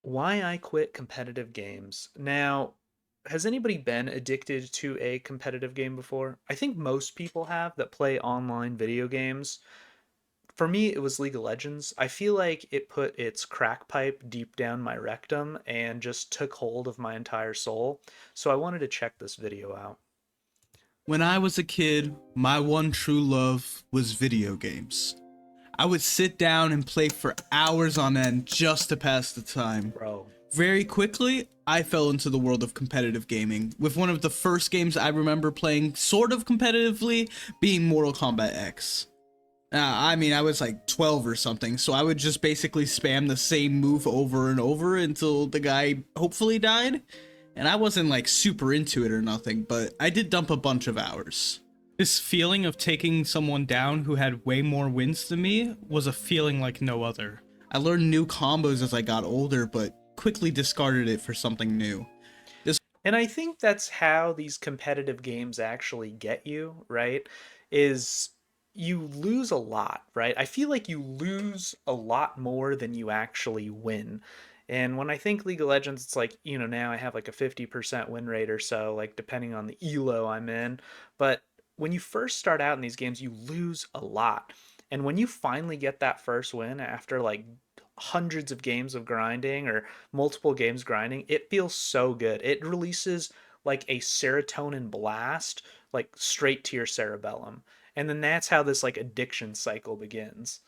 Why I quit competitive games. Now, has anybody been addicted to a competitive game before? I think most people have that play online video games. For me, it was League of Legends. I feel like it put its crack pipe deep down my rectum and just took hold of my entire soul. So I wanted to check this video out. When I was a kid, my one true love was video games. I would sit down and play for hours on end just to pass the time. Bro, Very quickly, I fell into the world of competitive gaming, with one of the first games I remember playing sort of competitively being Mortal Kombat X. I was like 12 or something, so I would just basically spam the same move over and over until the guy hopefully died. And I wasn't like super into it or nothing, but I did dump a bunch of hours. This feeling of taking someone down who had way more wins than me was a feeling like no other. I learned new combos as I got older, but quickly discarded it for something new. This and I think that's how these competitive games actually get you, right? Is you lose a lot, right? I feel like you lose a lot more than you actually win. And when I think League of Legends, it's like, now I have like a 50% win rate or so, like depending on the elo I'm in. But when you first start out in these games, you lose a lot. And when you finally get that first win after like hundreds of games of grinding or multiple games grinding, it feels so good. It releases like a serotonin blast, like straight to your cerebellum. And then that's how this like addiction cycle begins.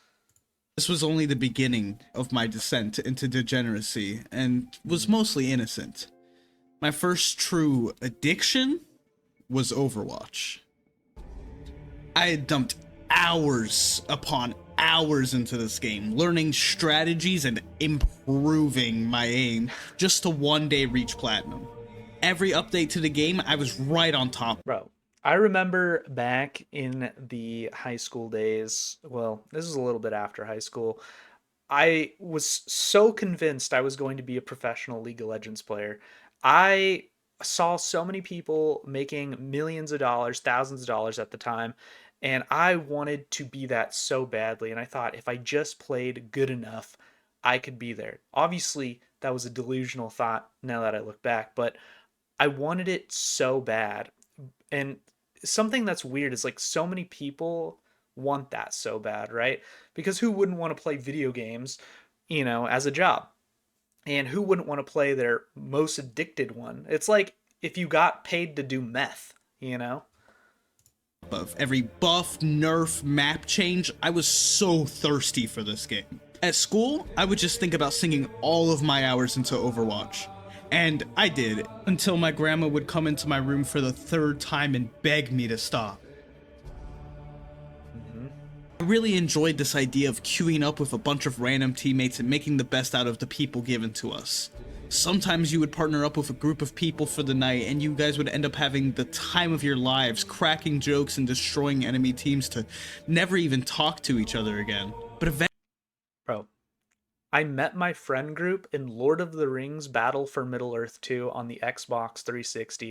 this was only the beginning of my descent into degeneracy and was Mm. mostly innocent. My first true addiction was Overwatch. I had dumped hours upon hours into this game, learning strategies and improving my aim just to one day reach platinum. Every update to the game, I was right on top. Bro, I remember back in the high school days, well, this is a little bit after high school. I was so convinced I was going to be a professional League of Legends player. I saw so many people making millions of dollars, thousands of dollars at the time, and I wanted to be that so badly. And I thought if I just played good enough, I could be there. Obviously, that was a delusional thought now that I look back, but I wanted it so bad. And something that's weird is like so many people want that so bad, right? Because who wouldn't want to play video games, as a job? And who wouldn't want to play their most addicted one? It's like if you got paid to do meth. Of every buff, nerf, map change, I was so thirsty for this game. At school, I would just think about sinking all of my hours into Overwatch. And I did, until my grandma would come into my room for the third time and beg me to stop. Hmm. I really enjoyed this idea of queuing up with a bunch of random teammates and making the best out of the people given to us. Sometimes you would partner up with a group of people for the night and you guys would end up having the time of your lives, cracking jokes and destroying enemy teams to never even talk to each other again. But eventually, Bro, I met my friend group in Lord of the Rings Battle for Middle-earth 2 on the Xbox 360.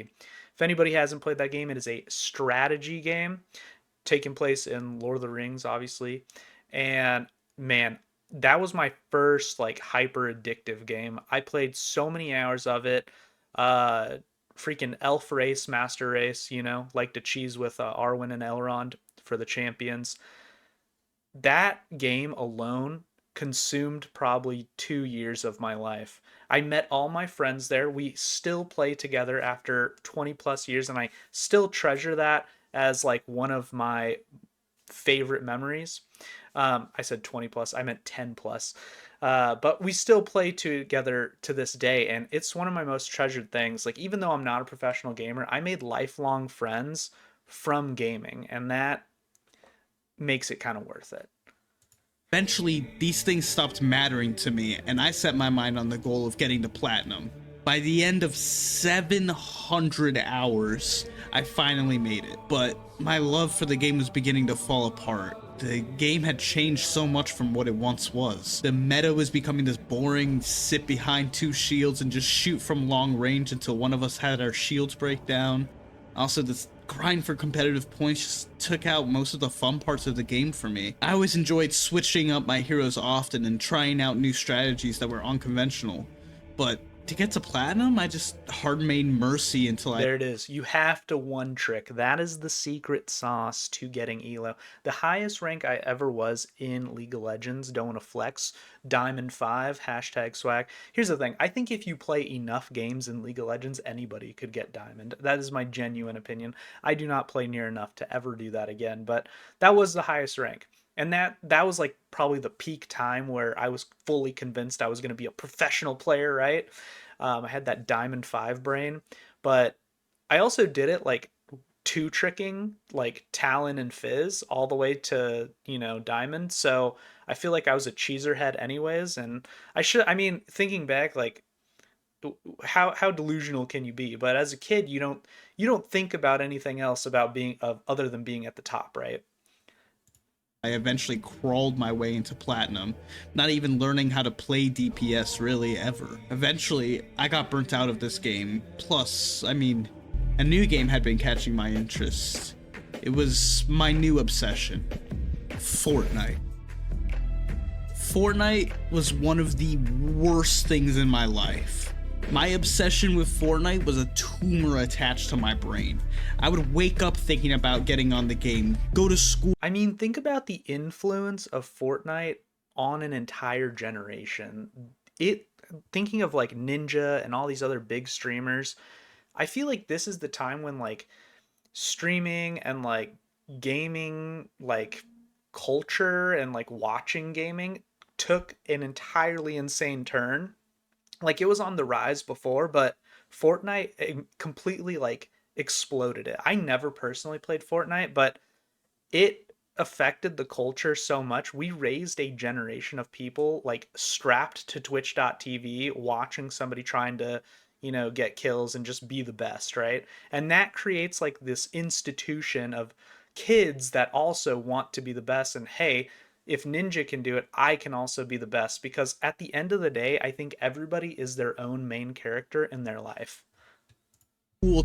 If anybody hasn't played that game, it is a strategy game taking place in Lord of the Rings, obviously. And man, that was my first like hyper addictive game. I played so many hours of it. Uh, Freaking Elf Race, Master Race, like to cheese with Arwen and Elrond for the champions. That game alone consumed probably 2 years of my life. I met all my friends there. We still play together after 20 plus years, and I still treasure that as like one of my favorite memories. I said 20 plus, I meant 10 plus. But we still play together to this day, and it's one of my most treasured things. Like, even though I'm not a professional gamer, I made lifelong friends from gaming, and that makes it kind of worth it. these things stopped mattering to me and I set my mind on the goal of getting to platinum. By the end of 700 hours, I finally made it, but my love for the game was beginning to fall apart. The game had changed so much from what it once was. The meta was becoming this boring sit behind two shields and just shoot from long range until one of us had our shields break down. Also, this grind for competitive points just took out most of the fun parts of the game for me. I always enjoyed switching up my heroes often and trying out new strategies that were unconventional. but to get to platinum, I just hard made mercy until I There it is. You have to one trick. That is the secret sauce to getting elo. The highest rank I ever was in League of Legends, don't want to flex, Diamond 5, hashtag swag. Here's the thing. I think if you play enough games in League of Legends, anybody could get Diamond. That is my genuine opinion. I do not play near enough to ever do that again, but that was the highest rank. And that was like probably the peak time where I was fully convinced I was going to be a professional player, right? I had that Diamond 5 brain, but I also did it like two tricking like Talon and Fizz all the way to, Diamond. So I feel like I was a cheeser head anyways. And I mean, thinking back, like how delusional can you be? But as a kid, you don't think about anything else about being of other than being at the top, right? eventually crawled my way into platinum, not even learning how to play DPS really ever. Eventually, I got burnt out of this game. Plus, I mean, a new game had been catching my interest. It was my new obsession, Fortnite. Fortnite was one of the worst things in my life. My obsession with Fortnite was a tumor attached to my brain. I would wake up thinking about getting on the game, go to school. I mean, think about the influence of Fortnite on an entire generation. It Thinking of like Ninja and all these other big streamers, I feel like this is the time when like streaming and like gaming like culture and like watching gaming took an entirely insane turn. Like it was on the rise before, but Fortnite completely like exploded it. I never personally played Fortnite, but it affected the culture so much. We raised a generation of people like strapped to twitch.tv watching somebody trying to, get kills and just be the best, right? And that creates like this institution of kids that also want to be the best. And hey, if Ninja can do it, I can also be the best, because at the end of the day, I think everybody is their own main character in their life.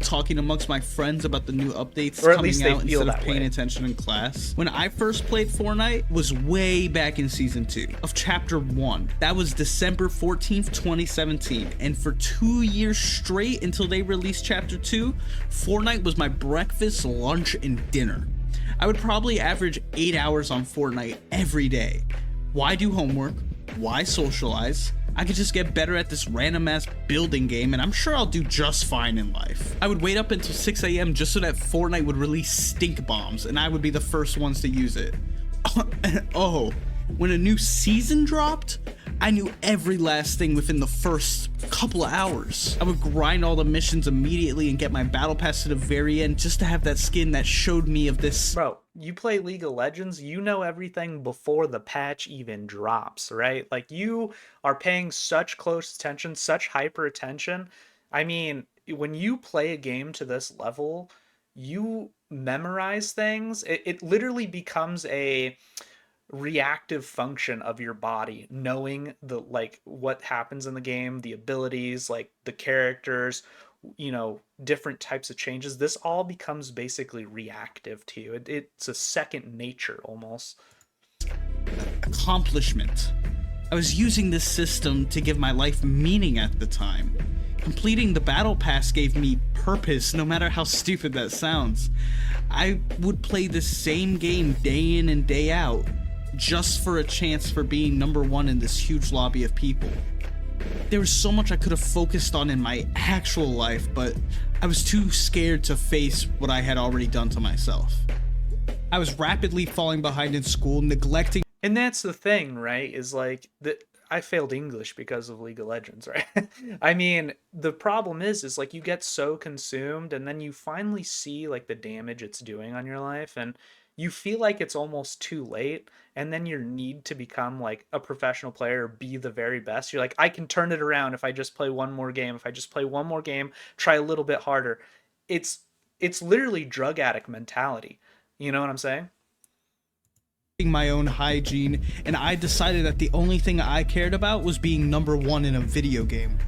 Talking amongst my friends about the new updates Or at least coming they out feel instead of that paying way. attention in class. When I first played Fortnite was way back in season 2 of chapter 1. That was December 14th, 2017. And for 2 years straight until they released chapter 2, Fortnite was my breakfast, lunch, and dinner. I would probably average 8 hours on Fortnite every day. Why do homework? Why socialize? I could just get better at this random ass building game and I'm sure I'll do just fine in life. I would wait up until 6 a.m. just so that Fortnite would release stink bombs and I would be the first ones to use it. Oh, when a new season dropped, I knew every last thing within the first couple of hours. I would grind all the missions immediately and get my battle pass to the very end just to have that skin that showed me of this. Bro, you play League of Legends, you know everything before the patch even drops, right? Like you are paying such close attention, such hyper attention. I mean, when you play a game to this level, you memorize things. It literally becomes a reactive function of your body, knowing the like what happens in the game, the abilities, like the characters, different types of changes. This all becomes basically reactive to you. It's a second nature almost. Accomplishment. I was using this system to give my life meaning at the time. Completing the battle pass gave me purpose, no matter how stupid that sounds. I would play the same game day in and day out, just for a chance for being number one in this huge lobby of people. There was so much I could have focused on in my actual life, but I was too scared to face what I had already done to myself. I was rapidly falling behind in school, neglecting. And that's the thing, right? Is like that I failed English because of League of Legends, right? I mean, the problem is like you get so consumed and then you finally see like the damage it's doing on your life and you feel like it's almost too late, and then your need to become like a professional player, be the very best. You're like, I can turn it around if I just play one more game, if I just play one more game, try a little bit harder. It's it's literally drug addict mentality. You know what I'm saying? My own hygiene, and I decided that the only thing I cared about was being number one in a video game.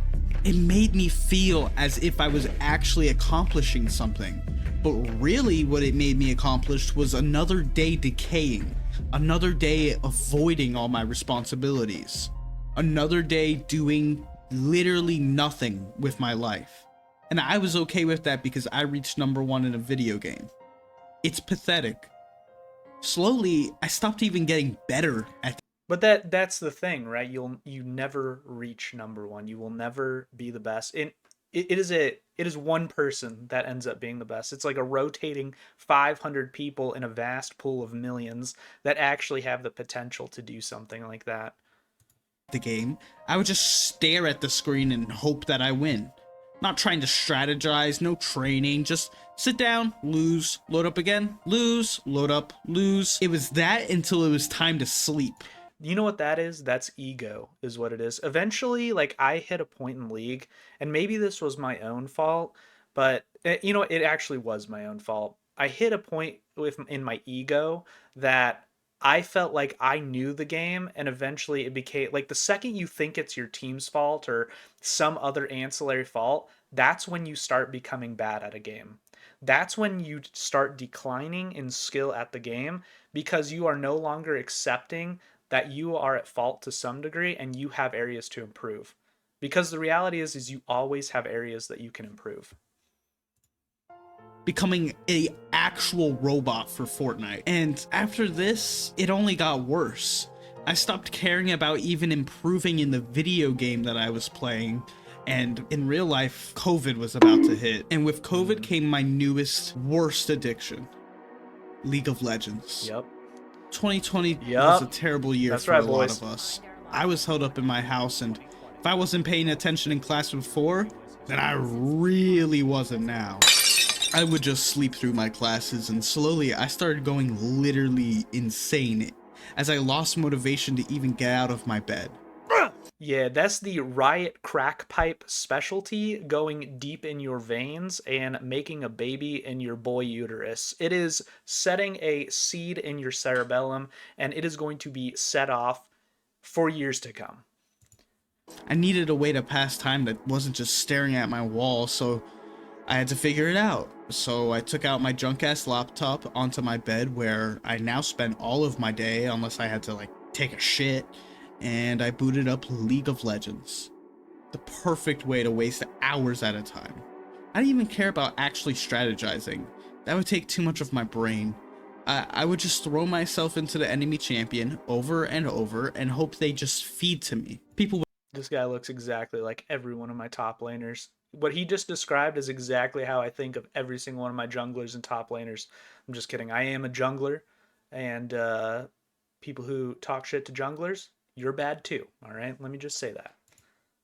It made me feel as if I was actually accomplishing something, but really what it made me accomplish was another day decaying, another day avoiding all my responsibilities, another day doing literally nothing with my life. And I was okay with that because I reached number one in a video game. It's pathetic. Slowly, I stopped even getting better at. But that's the thing, right? You never reach number one. You will never be the best. And it is one person that ends up being the best. It's like a rotating 500 people in a vast pool of millions that actually have the potential to do something like that. The game. I would just stare at the screen and hope that I win. Not trying to strategize, no training, just sit down, lose, load up again, lose, load up, lose. It was that until it was time to sleep. You know what that is? That's ego, is what it is. Eventually, like I hit a point in League, and maybe this was my own fault, but you know, it actually was my own fault. I hit a point with in my ego that I felt like I knew the game, and eventually it became like the second you think it's your team's fault or some other ancillary fault, that's when you start becoming bad at a game. That's when you start declining in skill at the game because you are no longer accepting that you are at fault to some degree and you have areas to improve. Because the reality is you always have areas that you can improve. Becoming a actual robot for Fortnite. And after this, it only got worse. I stopped caring about even improving in the video game that I was playing. And in real life, COVID was about to hit. And with COVID came my newest, worst addiction, League of Legends. Yep. 2020 was a Yep. terrible year That's for a right, lot boys. of us. I was held up in my house, and if I wasn't paying attention in class before, then I really wasn't now. I would just sleep through my classes, and slowly I started going literally insane as I lost motivation to even get out of my bed. Yeah, that's the riot crack pipe specialty going deep in your veins and making a baby in your boy uterus. It is setting a seed in your cerebellum and it is going to be set off for years to come. I needed a way to pass time that wasn't just staring at my wall, so I had to figure it out. So I took out my junk ass laptop onto my bed where I now spend all of my day unless I had to like take a shit, and I booted up League of Legends. The perfect way to waste hours at a time. I didn't even care about actually strategizing. That would take too much of my brain. I would just throw myself into the enemy champion over and over and hope they just feed to me. People. This guy looks exactly like every one of my top laners. What he just described is exactly how I think of every single one of my junglers and top laners. I'm just kidding. I am a jungler, and people who talk shit to junglers, you're bad too. All right, let me just say that.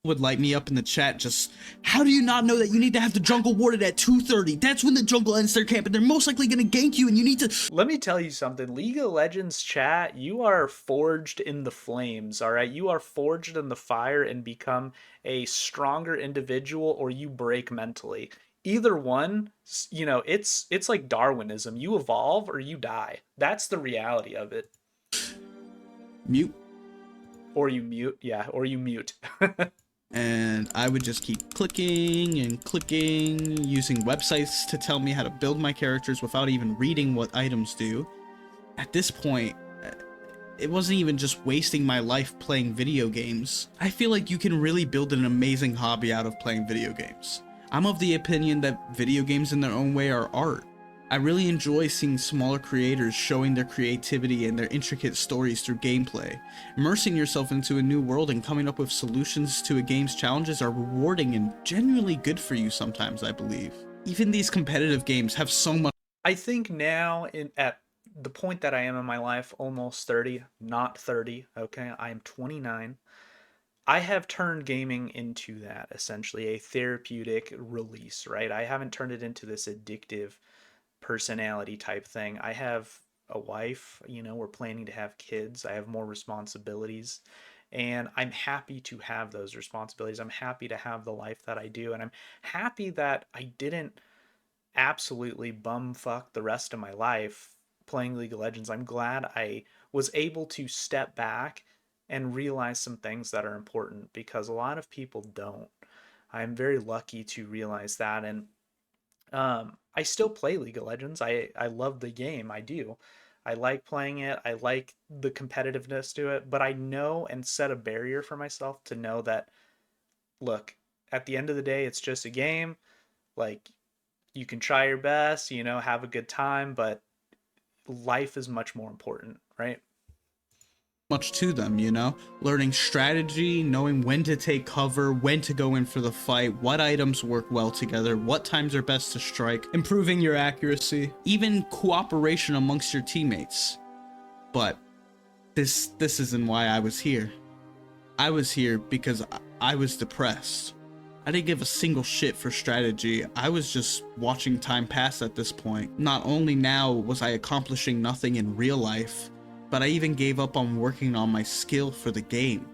Would light me up in the chat just, how do you not know that you need to have the jungle warded at 2:30? That's when the jungle ends their camp and they're most likely going to gank you and you need to. Let me tell you something. League of Legends chat, you are forged in the flames, all right? You are forged in the fire and become a stronger individual or you break mentally. Either one, you know, it's like Darwinism. You evolve or you die. That's the reality of it. Mute. Or you mute. Yeah, or you mute. And I would just keep clicking and clicking, using websites to tell me how to build my characters without even reading what items do. At this point, it wasn't even just wasting my life playing video games. I feel like you can really build an amazing hobby out of playing video games. I'm of the opinion that video games in their own way are art. I really enjoy seeing smaller creators showing their creativity and their intricate stories through gameplay. Immersing yourself into a new world and coming up with solutions to a game's challenges are rewarding and genuinely good for you sometimes, I believe. Even these competitive games have so much. I think now at the point that I am in my life, almost 30, not 30, okay? I am 29. I have turned gaming into that, essentially a therapeutic release, right? I haven't turned it into this addictive personality type thing. I have a wife, you know, we're planning to have kids. I have more responsibilities. And I'm happy to have those responsibilities. I'm happy to have the life that I do. And I'm happy that I didn't absolutely bumfuck the rest of my life playing League of Legends. I'm glad I was able to step back and realize some things that are important because a lot of people don't. I'm very lucky to realize that. And I still play League of Legends. I love the game. I do. I like playing it. I like the competitiveness to it, but I know and set a barrier for myself to know that look, at the end of the day, it's just a game. Like, you can try your best, have a good time, but life is much more important, right? Much to them, learning strategy, knowing when to take cover, when to go in for the fight, what items work well together, what times are best to strike, improving your accuracy, even cooperation amongst your teammates. But this isn't why I was here. I was here because I was depressed. I didn't give a single shit for strategy. I was just watching time pass at this point. Not only now was I accomplishing nothing in real life, but I even gave up on working on my skill for the game.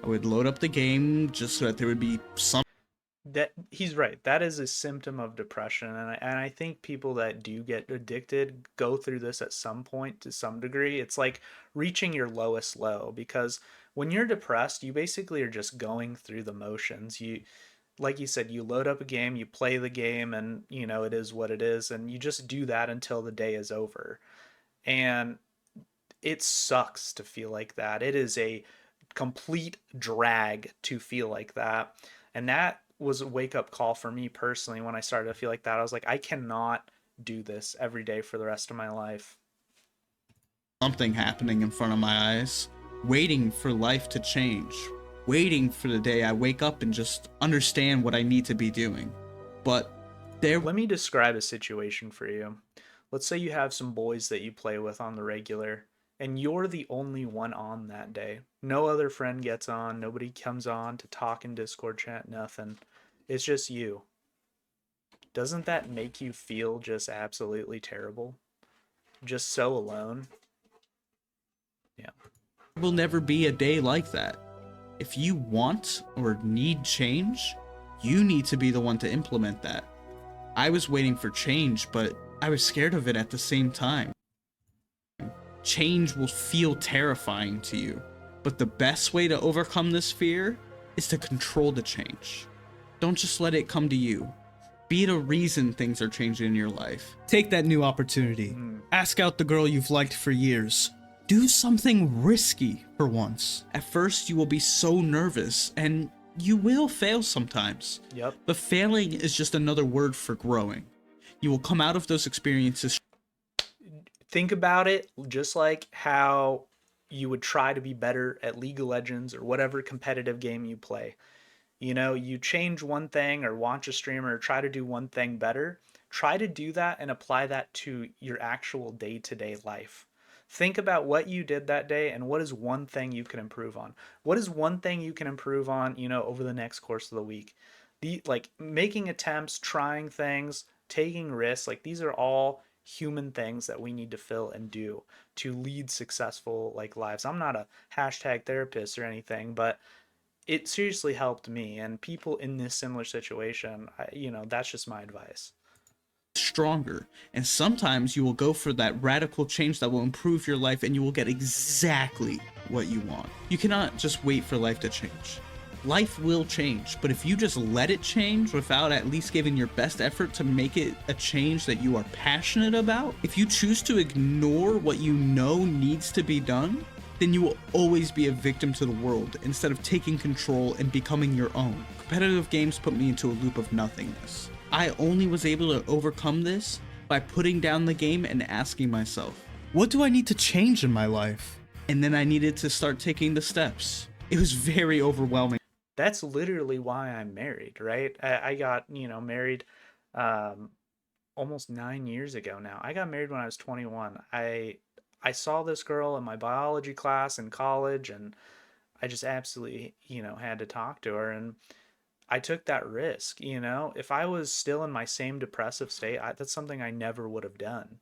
I would load up the game just so that there would be some. That he's right. That is a symptom of depression, and I think people that do get addicted go through this at some point to some degree. It's like reaching your lowest low, because when you're depressed, you basically are just going through the motions. You, like you said, you load up a game, you play the game, and it is what it is, and you just do that until the day is over. And it sucks to feel like that. It is a complete drag to feel like that. And that was a wake up call for me personally when I started to feel like that. I was like, I cannot do this every day for the rest of my life. Something happening in front of my eyes, waiting for life to change, waiting for the day I wake up and just understand what I need to be doing. But let me describe a situation for you. Let's say you have some boys that you play with on the regular, and you're the only one on that day. No other friend gets on, nobody comes on to talk in Discord chat, nothing. It's just you. Doesn't that make you feel just absolutely terrible? Just so alone? Yeah. will never be a day like that. If you want or need change, you need to be the one to implement that. I was waiting for change, but I was scared of it at the same time. Change will feel terrifying to you, but the best way to overcome this fear is to control the change. Don't just let it come to you. Be the reason things are changing in your life. Take that new opportunity. Ask out the girl you've liked for years. Do something risky for once. At first, you will be so nervous, and you will fail sometimes. Yep. But failing is just another word for growing. You will come out of those experiences. Think about it just like how you would try to be better at League of Legends or whatever competitive game you play. You change one thing or watch a streamer or try to do one thing better. Try to do that and apply that to your actual day-to-day life. Think about what you did that day and what is one thing you can improve on. What is one thing you can improve on, over the next course of the week? Like making attempts, trying things, taking risks, like these are all human things that we need to fill and do to lead successful like lives. I'm not a hashtag therapist or anything, but it seriously helped me and people in this similar situation. That's just my advice. Stronger, and sometimes you will go for that radical change that will improve your life and you will get exactly what you want. You cannot just wait for life to change. Life will change, but if you just let it change without at least giving your best effort to make it a change that you are passionate about, if you choose to ignore what you know needs to be done, then you will always be a victim to the world instead of taking control and becoming your own. Competitive games put me into a loop of nothingness. I only was able to overcome this by putting down the game and asking myself, what do I need to change in my life? And then I needed to start taking the steps. It was very overwhelming. That's literally why I'm married, right? I got, married almost 9 years ago now. I got married when I was 21. I saw this girl in my biology class in college, and I just absolutely, had to talk to her. And I took that risk. If I was still in my same depressive state, that's something I never would have done.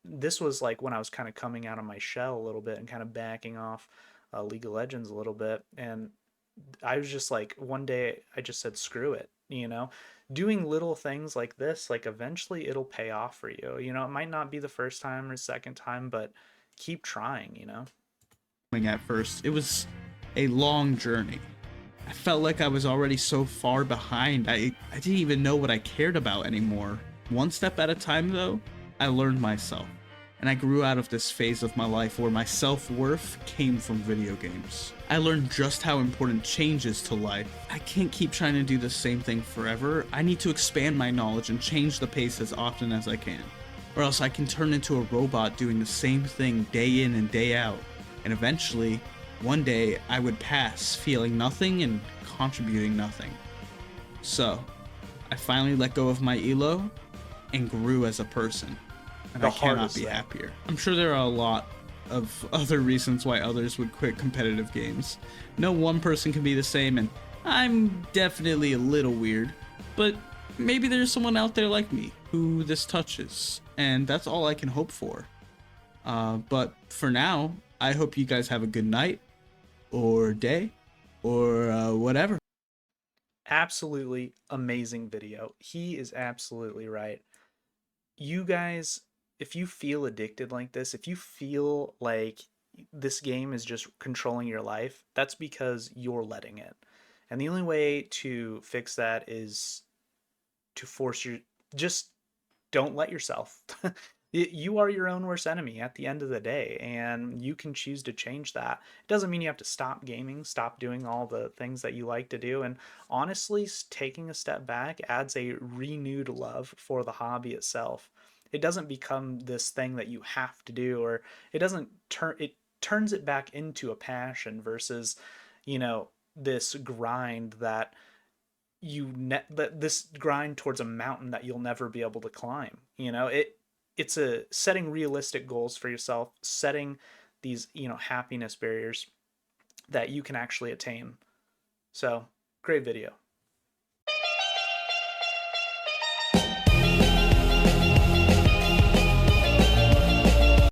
This was like when I was kind of coming out of my shell a little bit and kind of backing off League of Legends a little bit. And I was just like, one day I just said, screw it, doing little things like this, like eventually it'll pay off for you. It might not be the first time or second time, but keep trying. At first, it was a long journey. I felt like I was already so far behind. I didn't even know what I cared about anymore. One step at a time, though, I learned myself. and I grew out of this phase of my life where my self-worth came from video games. I learned just how important change is to life. I can't keep trying to do the same thing forever. I need to expand my knowledge and change the pace as often as I can, or else I can turn into a robot doing the same thing day in and day out, and eventually, one day, I would pass, feeling nothing and contributing nothing. So, I finally let go of my elo and grew as a person, and I cannot be happier. I'm sure there are a lot of other reasons why others would quit competitive games. No one person can be the same, and I'm definitely a little weird, but maybe there's someone out there like me who this touches, and that's all I can hope for. But for now, I hope you guys have a good night, or day, or whatever. Absolutely amazing video. He is absolutely right. You guys, if you feel addicted like this, if you feel like this game is just controlling your life, that's because you're letting it. And the only way to fix that is to force your, just don't let yourself. You are your own worst enemy at the end of the day, and you can choose to change that. It doesn't mean you have to stop gaming, stop doing all the things that you like to do. And honestly, taking a step back adds a renewed love for the hobby itself. It doesn't become this thing that you have to do, or it doesn't turn it turns it back into a passion versus, you know, this grind that this grind towards a mountain that you'll never be able to climb. It's a setting realistic goals for yourself, setting these, happiness barriers that you can actually attain. So, great video.